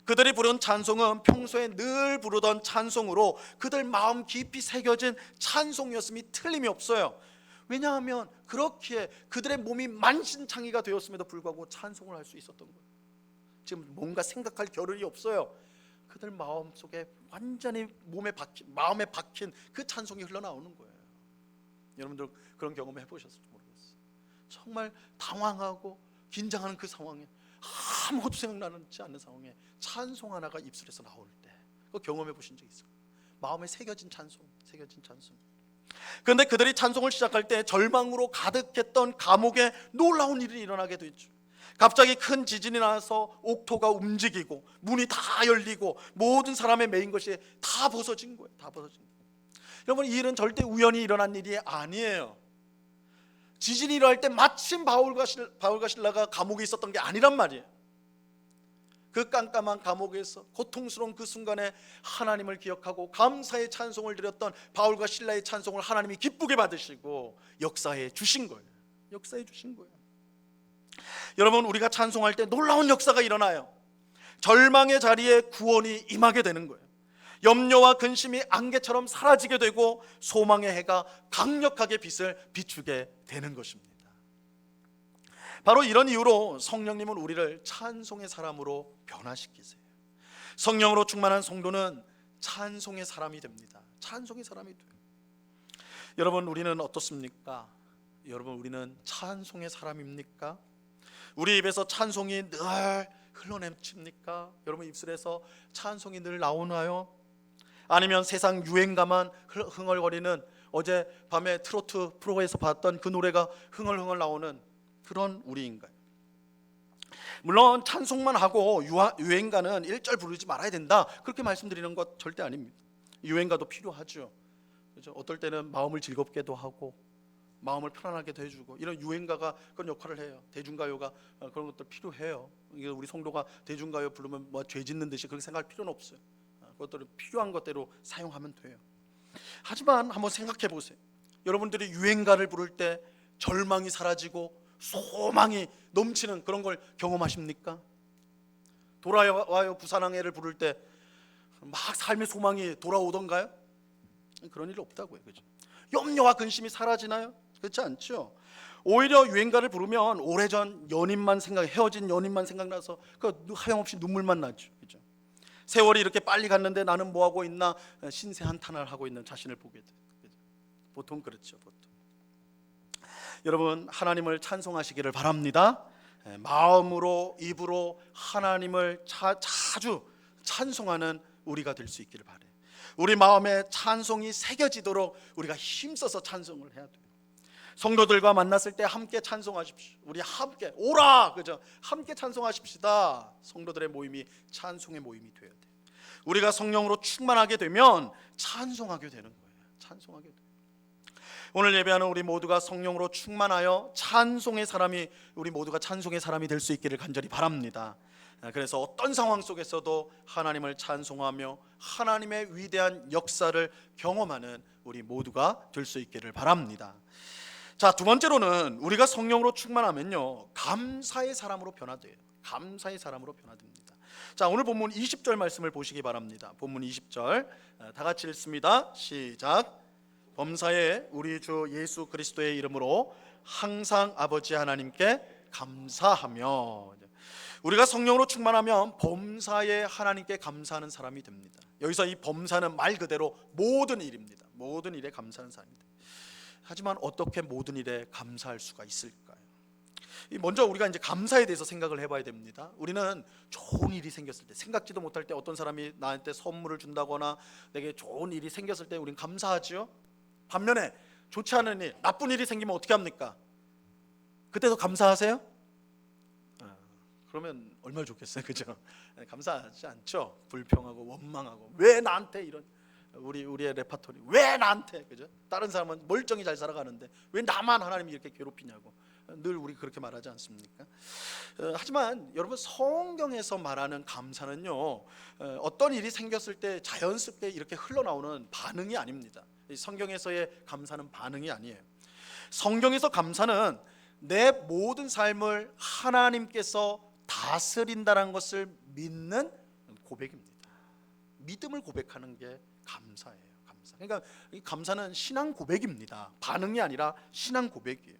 그들이 부른 찬송은 평소에 늘 부르던 찬송으로 그들 마음 깊이 새겨진 찬송이었음이 틀림이 없어요. 왜냐하면 그렇기에 그들의 몸이 만신창이가 되었음에도 불구하고 찬송을 할 수 있었던 거예요. 지금 뭔가 생각할 겨를이 없어요. 그들 마음속에 완전히 마음에 박힌 그 찬송이 흘러나오는 거예요. 여러분들 그런 경험 해보셨을지 모르겠어요. 정말 당황하고 긴장하는 그 상황에, 아무것도 생각나지 않는 상황에 찬송 하나가 입술에서 나올 때, 그거 경험해 보신 적 있어요? 마음에 새겨진 찬송. 그런데 그들이 찬송을 시작할 때 절망으로 가득했던 감옥에 놀라운 일이 일어나게 되죠. 갑자기 큰 지진이 나서 옥토가 움직이고 문이 다 열리고 모든 사람의 메인 것이 다 벗어진 거예요. 여러분, 이 일은 절대 우연히 일어난 일이 아니에요. 지진이 일어날 때 마침 바울과 실라가 감옥에 있었던 게 아니란 말이에요. 그 깜깜한 감옥에서 고통스러운 그 순간에 하나님을 기억하고 감사의 찬송을 드렸던 바울과 실라의 찬송을 하나님이 기쁘게 받으시고 역사해 주신 거예요. 여러분, 우리가 찬송할 때 놀라운 역사가 일어나요. 절망의 자리에 구원이 임하게 되는 거예요. 염려와 근심이 안개처럼 사라지게 되고 소망의 해가 강력하게 빛을 비추게 되는 것입니다. 바로 이런 이유로 성령님은 우리를 찬송의 사람으로 변화시키세요. 성령으로 충만한 성도는 찬송의 사람이 됩니다. 찬송의 사람이 돼요. 여러분, 우리는 어떻습니까? 여러분, 우리는 찬송의 사람입니까? 우리 입에서 찬송이 늘 흘러넘칩니까? 여러분 입술에서 찬송이 늘 나오나요? 아니면 세상 유행가만 흥얼거리는, 어제 밤에 트로트 프로에서 봤던 그 노래가 흥얼흥얼 나오는 그런 우리인가요? 물론 찬송만 하고 유행가는 1절 부르지 말아야 된다, 그렇게 말씀드리는 것 절대 아닙니다. 유행가도 필요하죠. 그렇죠? 어떨 때는 마음을 즐겁게도 하고 마음을 편안하게도 해주고, 이런 유행가가 그런 역할을 해요. 대중가요가 그런 것들 필요해요. 우리 성도가 대중가요 부르면 뭐 죄 짓는 듯이 그렇게 생각할 필요는 없어요. 그것들은 필요한 것대로 사용하면 돼요. 하지만 한번 생각해 보세요. 여러분들이 유행가를 부를 때 절망이 사라지고 소망이 넘치는 그런 걸 경험하십니까? 돌아와요 부산항해를 부를 때 막 삶의 소망이 돌아오던가요? 그런 일 없다고요. 그죠? 염려와 근심이 사라지나요? 그렇지 않죠. 오히려 유행가를 부르면 오래전 연인만 헤어진 연인만 생각나서 그 하염없이 눈물만 나죠. 그죠? 세월이 이렇게 빨리 갔는데 나는 뭐 하고 있나 신세 한탄을 하고 있는 자신을 보게 돼요. 보통 그렇죠. 보통. 여러분 하나님을 찬송하시기를 바랍니다. 마음으로 입으로 하나님을 자주 찬송하는 우리가 될 수 있기를 바래요. 우리 마음에 찬송이 새겨지도록 우리가 힘써서 찬송을 해야 돼요. 성도들과 만났을 때 함께 찬송하십시오. 우리 함께 오라, 그죠? 함께 찬송하십시다. 성도들의 모임이 찬송의 모임이 되어야 돼요. 우리가 성령으로 충만하게 되면 찬송하게 되는 거예요. 찬송하게 돼요. 오늘 예배하는 우리 모두가 성령으로 충만하여 찬송의 사람이, 우리 모두가 찬송의 사람이 될 수 있기를 간절히 바랍니다. 그래서 어떤 상황 속에서도 하나님을 찬송하며 하나님의 위대한 역사를 경험하는 우리 모두가 될 수 있기를 바랍니다. 자, 두 번째로는 우리가 성령으로 충만하면요, 감사의 사람으로 변화돼요. 감사의 사람으로 변화됩니다. 자, 오늘 본문 20절 말씀을 보시기 바랍니다. 본문 20절 다 같이 읽습니다. 시작. 범사에 우리 주 예수 그리스도의 이름으로 항상 아버지 하나님께 감사하며. 우리가 성령으로 충만하면 범사에 하나님께 감사하는 사람이 됩니다. 여기서 이 범사는 말 그대로 모든 일입니다. 모든 일에 감사하는 사람입니다. 하지만 어떻게 모든 일에 감사할 수가 있을까요? 먼저 우리가 이제 감사에 대해서 생각을 해봐야 됩니다. 우리는 좋은 일이 생겼을 때, 생각지도 못할 때 어떤 사람이 나한테 선물을 준다거나 내게 좋은 일이 생겼을 때 우리는 감사하지요. 반면에 좋지 않은 일, 나쁜 일이 생기면 어떻게 합니까? 그때도 감사하세요? 그러면 얼마나 좋겠어요, 그죠? 감사하지 않죠. 불평하고 원망하고 왜 나한테 이런, 우리의 레파토리 왜 나한테, 그죠? 다른 사람은 멀쩡히 잘 살아가는데 왜 나만 하나님이 이렇게 괴롭히냐고 늘 우리 그렇게 말하지 않습니까? 하지만 여러분 성경에서 말하는 감사는요, 어떤 일이 생겼을 때 자연스럽게 이렇게 흘러나오는 반응이 아닙니다. 성경에서의 감사는 반응이 아니에요. 성경에서 감사는 내 모든 삶을 하나님께서 다스린다는 것을 믿는 고백입니다. 믿음을 고백하는 게 감사예요. 감사. 그러니까 이 감사는 신앙 고백입니다. 반응이 아니라 신앙 고백이에요.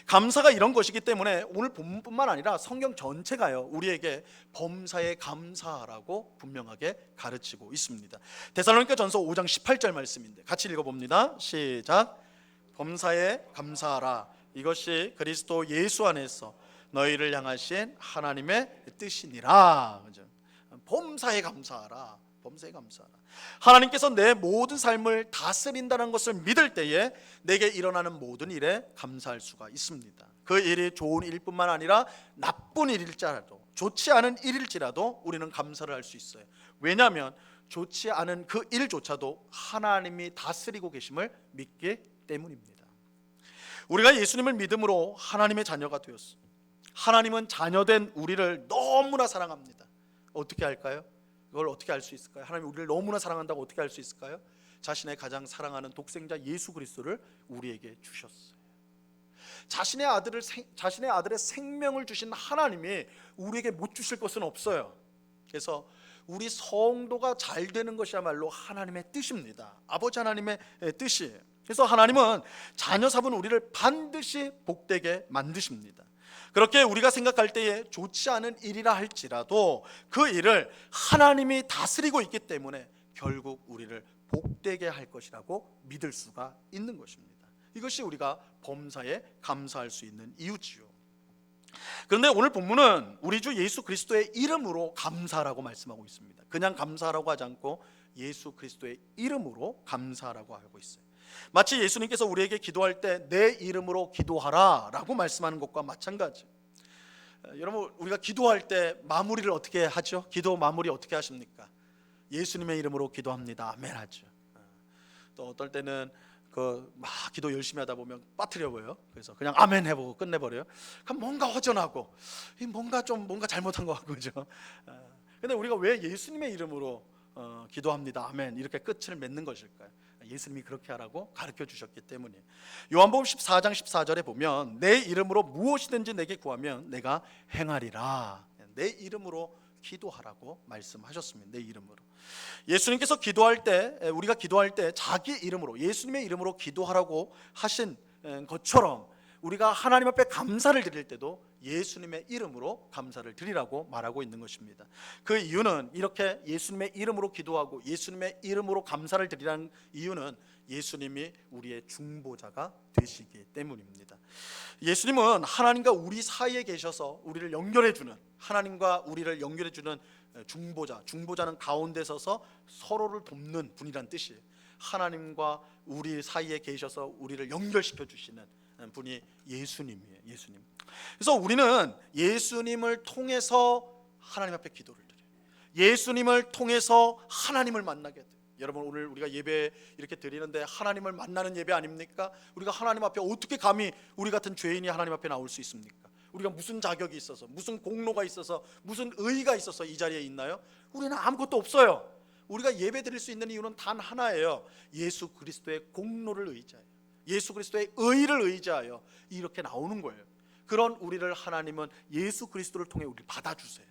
감사가 이런 것이기 때문에 오늘 본문뿐만 아니라 성경 전체가요, 우리에게 범사에 감사하라고 분명하게 가르치고 있습니다. 데살로니가 전서 5장 18절 말씀인데 같이 읽어봅니다. 시작. 범사에 감사하라. 이것이 그리스도 예수 안에서 너희를 향하신 하나님의 뜻이니라. 범사에 감사하라. 범사에 감사하라. 하나님께서 내 모든 삶을 다스린다는 것을 믿을 때에 내게 일어나는 모든 일에 감사할 수가 있습니다. 그 일이 좋은 일뿐만 아니라 나쁜 일일지라도, 좋지 않은 일일지라도 우리는 감사를 할 수 있어요. 왜냐하면 좋지 않은 그 일조차도 하나님이 다스리고 계심을 믿기 때문입니다. 우리가 예수님을 믿음으로 하나님의 자녀가 되었습니다. 하나님은 자녀된 우리를 너무나 사랑합니다. 어떻게 할까요? 그걸 어떻게 알 수 있을까요? 하나님이 우리를 너무나 사랑한다고 어떻게 알 수 있을까요? 자신의 가장 사랑하는 독생자 예수 그리스도를 우리에게 주셨어요. 자신의 아들의 생명을 주신 하나님이 우리에게 못 주실 것은 없어요. 그래서 우리 성도가 잘 되는 것이야말로 하나님의 뜻입니다. 아버지 하나님의 뜻이에요. 그래서 하나님은 자녀 삼은 우리를 반드시 복되게 만드십니다. 그렇게 우리가 생각할 때에 좋지 않은 일이라 할지라도 그 일을 하나님이 다스리고 있기 때문에 결국 우리를 복되게 할 것이라고 믿을 수가 있는 것입니다. 이것이 우리가 범사에 감사할 수 있는 이유지요. 그런데 오늘 본문은 우리 주 예수 그리스도의 이름으로 감사라고 말씀하고 있습니다. 그냥 감사라고 하지 않고 예수 그리스도의 이름으로 감사라고 하고 있어요. 마치 예수님께서 우리에게 기도할 때 내 이름으로 기도하라 라고 말씀하는 것과 마찬가지. 여러분, 우리가 기도할 때 마무리를 어떻게 하죠? 기도 마무리 어떻게 하십니까? 예수님의 이름으로 기도합니다. 아멘 하죠. 또 어떨 때는 막 기도 열심히 하다 보면 빠뜨려 버려요. 그래서 그냥 아멘 해보고 끝내버려요. 그럼 뭔가 허전하고 뭔가 잘못한 것 같고, 그죠? 근데 우리가 왜 예수님의 이름으로 기도합니다. 아멘 이렇게 끝을 맺는 것일까요? 예수님이 그렇게 하라고 가르쳐 주셨기 때문이에요. 요한복음 14장 14절에 보면 내 이름으로 무엇이든지 내게 구하면 내가 행하리라. 내 이름으로 기도하라고 말씀하셨습니다. 내 이름으로. 예수님께서 기도할 때, 우리가 기도할 때 자기 이름으로, 예수님의 이름으로 기도하라고 하신 것처럼 우리가 하나님 앞에 감사를 드릴 때도 예수님의 이름으로 감사를 드리라고 말하고 있는 것입니다. 그 이유는, 이렇게 예수님의 이름으로 기도하고 예수님의 이름으로 감사를 드리라는 이유는 예수님이 우리의 중보자가 되시기 때문입니다. 예수님은 하나님과 우리 사이에 계셔서 우리를 연결해주는, 하나님과 우리를 연결해주는 중보자, 중보자는 가운데 서서 서로를 돕는 분이란 뜻이에요. 하나님과 우리 사이에 계셔서 우리를 연결시켜 주시는 분이 예수님이에요. 예수님. 그래서 우리는 예수님을 통해서 하나님 앞에 기도를 드려요. 예수님을 통해서 하나님을 만나게 돼요. 여러분, 오늘 우리가 예배 이렇게 드리는데 하나님을 만나는 예배 아닙니까? 우리가 하나님 앞에 어떻게 감히 우리 같은 죄인이 하나님 앞에 나올 수 있습니까? 우리가 무슨 자격이 있어서, 무슨 공로가 있어서, 무슨 의의가 있어서 이 자리에 있나요? 우리는 아무것도 없어요. 우리가 예배 드릴 수 있는 이유는 단 하나예요. 예수 그리스도의 공로를 의지하여, 예수 그리스도의 의를 의지하여 이렇게 나오는 거예요. 그런 우리를 하나님은 예수 그리스도를 통해 우리를 받아주세요.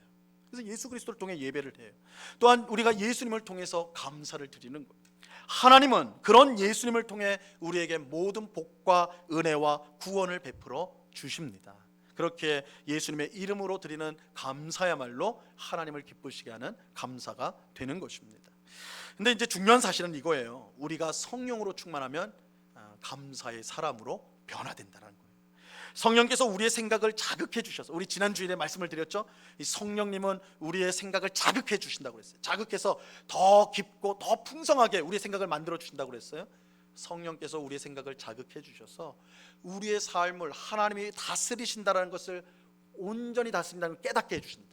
그래서 예수 그리스도를 통해 예배를 해요. 또한 우리가 예수님을 통해서 감사를 드리는 거예요. 하나님은 그런 예수님을 통해 우리에게 모든 복과 은혜와 구원을 베풀어 주십니다. 그렇게 예수님의 이름으로 드리는 감사야말로 하나님을 기쁘시게 하는 감사가 되는 것입니다. 근데 이제 중요한 사실은 이거예요. 우리가 성령으로 충만하면 감사의 사람으로 변화된다는 거예요. 성령께서 우리의 생각을 자극해 주셔서, 우리 지난 주일에 말씀을 드렸죠. 이 성령님은 우리의 생각을 자극해 주신다고 그랬어요. 자극해서 더 깊고 더 풍성하게 우리의 생각을 만들어 주신다고 그랬어요. 성령께서 우리의 생각을 자극해 주셔서 우리의 삶을 하나님이 다스리신다는 것을, 온전히 다스린다는 걸 깨닫게 해주신다고요.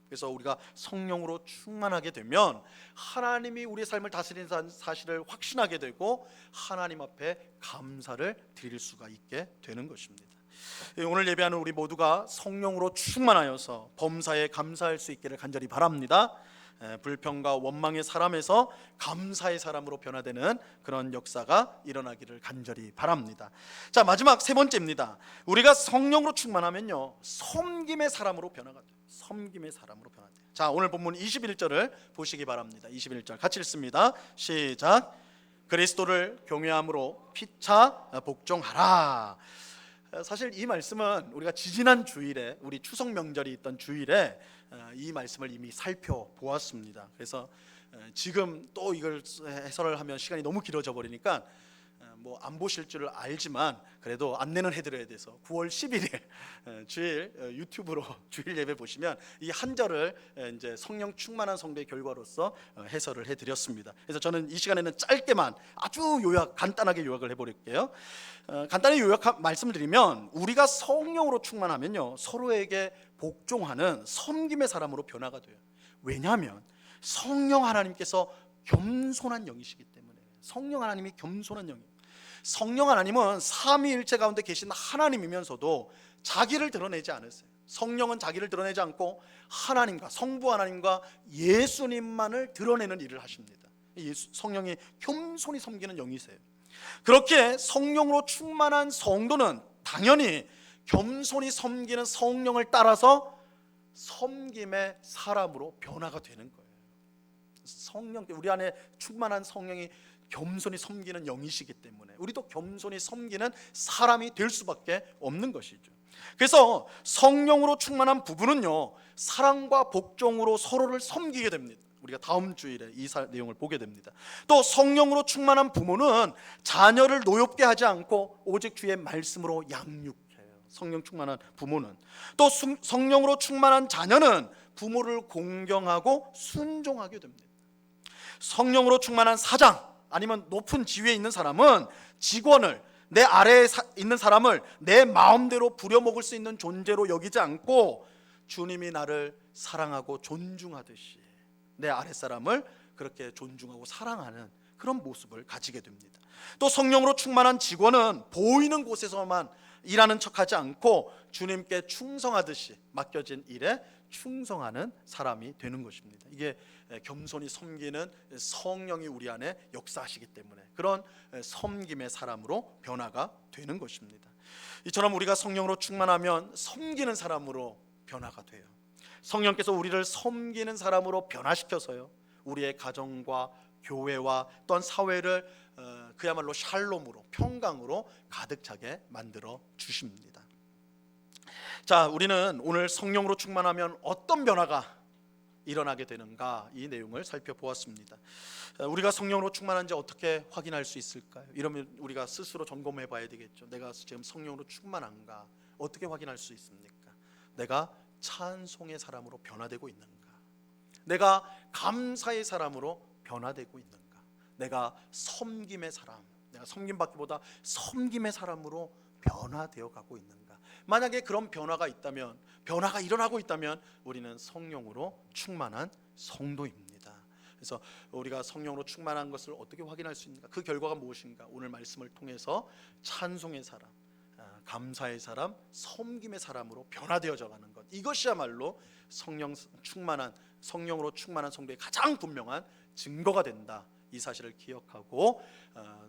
그래서 우리가 성령으로 충만하게 되면 하나님이 우리의 삶을 다스리는 사실을 확신하게 되고 하나님 앞에 감사를 드릴 수가 있게 되는 것입니다. 오늘 예배하는 우리 모두가 성령으로 충만하여서 범사에 감사할 수 있기를 간절히 바랍니다. 불평과 원망의 사람에서 감사의 사람으로 변화되는 그런 역사가 일어나기를 간절히 바랍니다. 자, 마지막 세 번째입니다. 우리가 성령으로 충만하면요, 섬김의 사람으로 변화가 돼요. 섬김의 사람으로 변화돼요. 자, 오늘 본문 21절을 보시기 바랍니다. 21절 같이 읽습니다. 시작. 그리스도를 경외함으로 피차 복종하라. 사실 이 말씀은 우리가 지지난 주일에, 우리 추석 명절이 있던 주일에 이 말씀을 이미 살펴보았습니다. 그래서 지금 또 이걸 해설을 하면 시간이 너무 길어져 버리니까 뭐 안 보실 줄 알지만 그래도 안내는 해드려야 돼서 9월 11일 주일 유튜브로 주일 예배 보시면 이 한 절을 이제 성령 충만한 성도의 결과로서 해설을 해드렸습니다. 그래서 저는 이 시간에는 짧게만 아주 간단하게 요약을 해버릴게요. 간단히 말씀을 드리면, 우리가 성령으로 충만하면요, 서로에게 복종하는 섬김의 사람으로 변화가 돼요. 왜냐하면 성령 하나님께서 겸손한 영이시기 때문에. 성령 하나님이 겸손한 영이에요. 성령 하나님은 삼위일체 가운데 계신 하나님이면서도 자기를 드러내지 않으세요. 성령은 자기를 드러내지 않고 하나님과, 성부 하나님과 예수님만을 드러내는 일을 하십니다. 성령이 겸손히 섬기는 영이세요. 그렇게 성령으로 충만한 성도는 당연히 겸손히 섬기는 성령을 따라서 섬김의 사람으로 변화가 되는 거예요. 성령, 우리 안에 충만한 성령이 겸손히 섬기는 영이시기 때문에 우리도 겸손히 섬기는 사람이 될 수밖에 없는 것이죠. 그래서 성령으로 충만한 부부는요, 사랑과 복종으로 서로를 섬기게 됩니다. 우리가 다음 주일에 이 내용을 보게 됩니다. 또 성령으로 충만한 부모는 자녀를 노엽게 하지 않고 오직 주의 말씀으로 양육해요. 성령 충만한 부모는. 또 성령으로 충만한 자녀는 부모를 공경하고 순종하게 됩니다. 성령으로 충만한 사장, 아니면 높은 지위에 있는 사람은 직원을, 내 아래에 있는 사람을 내 마음대로 부려먹을 수 있는 존재로 여기지 않고 주님이 나를 사랑하고 존중하듯이 내 아랫사람을 그렇게 존중하고 사랑하는 그런 모습을 가지게 됩니다. 또 성령으로 충만한 직원은 보이는 곳에서만 일하는 척하지 않고 주님께 충성하듯이 맡겨진 일에 충성하는 사람이 되는 것입니다. 이게 겸손히 섬기는 성령이 우리 안에 역사하시기 때문에 그런 섬김의 사람으로 변화가 되는 것입니다. 이처럼 우리가 성령으로 충만하면 섬기는 사람으로 변화가 돼요. 성령께서 우리를 섬기는 사람으로 변화시켜서요, 우리의 가정과 교회와 또한 사회를 그야말로 샬롬으로, 평강으로 가득 차게 만들어 주십니다. 자, 우리는 오늘 성령으로 충만하면 어떤 변화가 일어나게 되는가, 이 내용을 살펴보았습니다. 우리가 성령으로 충만한지 어떻게 확인할 수 있을까요? 이러면 우리가 스스로 점검해 봐야 되겠죠. 내가 지금 성령으로 충만한가 어떻게 확인할 수 있습니까? 내가 찬송의 사람으로 변화되고 있는가? 내가 감사의 사람으로 변화되고 있는가? 내가 섬김의 사람, 내가 섬김받기보다 섬김의 사람으로 변화되어 가고 있는가? 만약에 그런 변화가 있다면, 변화가 일어나고 있다면 우리는 성령으로 충만한 성도입니다. 그래서 우리가 성령으로 충만한 것을 어떻게 확인할 수 있는가? 그 결과가 무엇인가? 오늘 말씀을 통해서 찬송의 사람, 감사의 사람, 섬김의 사람으로 변화되어져 가는 것, 이것이야말로 성령으로 충만한 성도의 가장 분명한 증거가 된다. 이 사실을 기억하고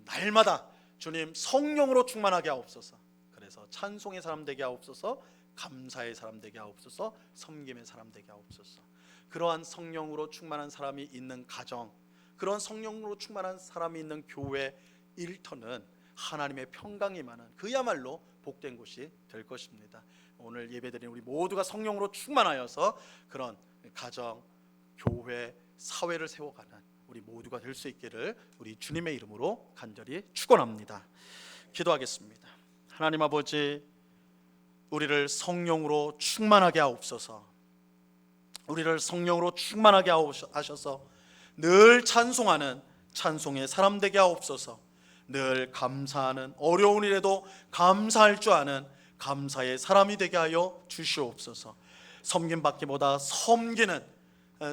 날마다 주님 성령으로 충만하게 하옵소서, 그래서 찬송의 사람 되게 하옵소서, 감사의 사람 되게 하옵소서, 섬김의 사람 되게 하옵소서. 그러한 성령으로 충만한 사람이 있는 가정, 그런 성령으로 충만한 사람이 있는 교회 일터는 하나님의 평강이 많은 그야말로 복된 곳이 될 것입니다. 오늘 예배드린 우리 모두가 성령으로 충만하여서 그런 가정, 교회, 사회를 세워가는 우리 모두가 될 수 있기를 우리 주님의 이름으로 간절히 축원합니다. 기도하겠습니다. 하나님 아버지, 우리를 성령으로 충만하게 하옵소서. 우리를 성령으로 충만하게 하셔서 늘 찬송하는 찬송의 사람 되게 하옵소서. 늘 감사하는, 어려운 일에도 감사할 줄 아는 감사의 사람이 되게 하여 주시옵소서. 섬김받기보다 섬기는,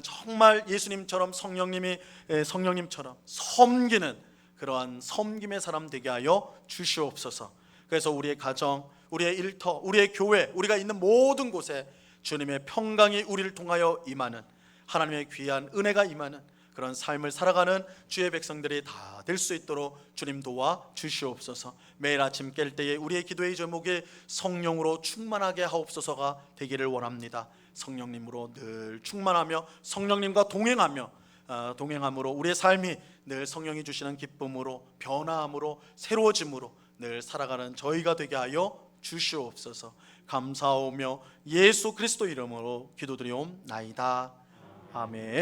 정말 예수님처럼 성령님처럼 섬기는 그러한 섬김의 사람 되게 하여 주시옵소서. 그래서 우리의 가정, 우리의 일터, 우리의 교회, 우리가 있는 모든 곳에 주님의 평강이 우리를 통하여 임하는, 하나님의 귀한 은혜가 임하는 그런 삶을 살아가는 주의 백성들이 다 될 수 있도록 주님 도와 주시옵소서. 매일 아침 깰 때에 우리의 기도의 제목이 성령으로 충만하게 하옵소서가 되기를 원합니다. 성령님으로 늘 충만하며 성령님과 동행함으로 우리의 삶이 늘 성령이 주시는 기쁨으로, 변화함으로, 새로워짐으로 늘 살아가는 저희가 되게 하여 주시옵소서. 감사하오며 예수 그리스도 이름으로 기도드리옵나이다. 아멘.